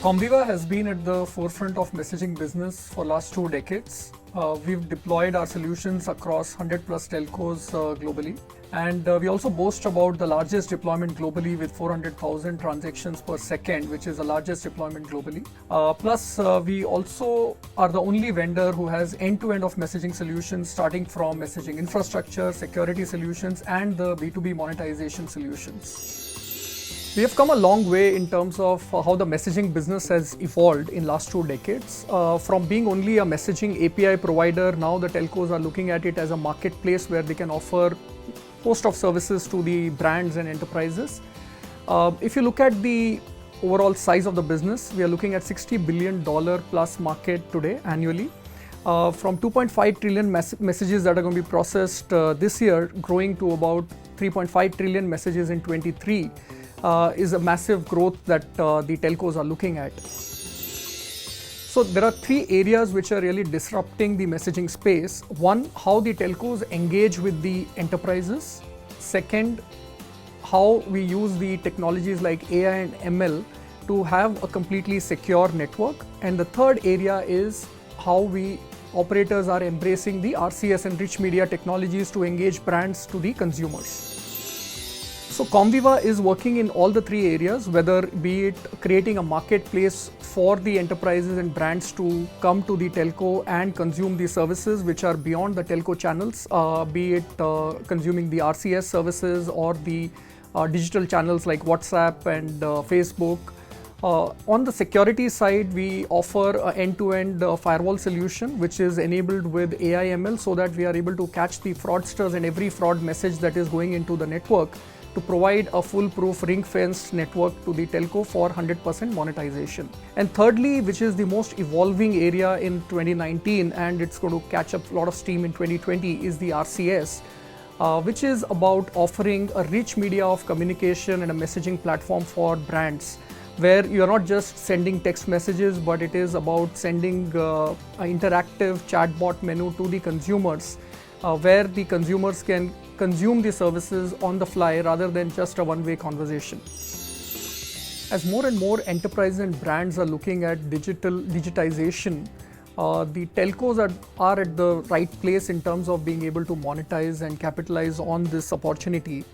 Comviva has been at the forefront of messaging business for last 2 decades. We've deployed our solutions across 100 plus telcos globally. And we also boast about the largest deployment globally with 400,000 transactions per second, which is the largest deployment globally. Plus, we also are the only vendor who has end-to-end of messaging solutions, starting from messaging infrastructure, security solutions, and the B2B monetization solutions. We have come a long way in terms of how the messaging business has evolved in last 2 decades. From being only a messaging API provider, now the telcos are looking at it as a marketplace where they can offer host of services to the brands and enterprises. If you look at the overall size of the business, we are looking at $60 billion plus market today annually. From 2.5 trillion messages that are going to be processed this year, growing to about 3.5 trillion messages in 23. Is a massive growth that the telcos are looking at. So there are 3 areas which are really disrupting the messaging space. One, how the telcos engage with the enterprises. Second, how we use the technologies like AI and ML to have a completely secure network. And the third area is how operators are embracing the RCS and rich media technologies to engage brands to the consumers. So Comviva is working in all the 3 areas, whether be it creating a marketplace for the enterprises and brands to come to the telco and consume the services which are beyond the telco channels, be it consuming the RCS services or the digital channels like WhatsApp and Facebook. On the security side, we offer an end-to-end firewall solution which is enabled with AI/ML so that we are able to catch the fraudsters and every fraud message that is going into the network, to provide a foolproof ring-fenced network to the telco for 100% monetization. And thirdly, which is the most evolving area in 2019 and it's going to catch up a lot of steam in 2020, is the RCS, which is about offering a rich media of communication and a messaging platform for brands, where you are not just sending text messages, but it is about sending an interactive chatbot menu to the consumers, where the consumers can consume the services on the fly rather than just a one-way conversation. As more and more enterprises and brands are looking at digitization, the telcos are at the right place in terms of being able to monetize and capitalize on this opportunity.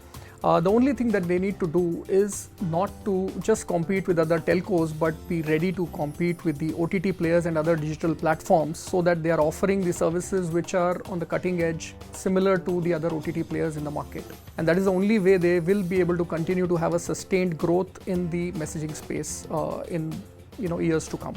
The only thing that they need to do is not to just compete with other telcos, but be ready to compete with the OTT players and other digital platforms, so that they are offering the services which are on the cutting edge, similar to the other OTT players in the market. And that is the only way they will be able to continue to have a sustained growth in the messaging space in years to come.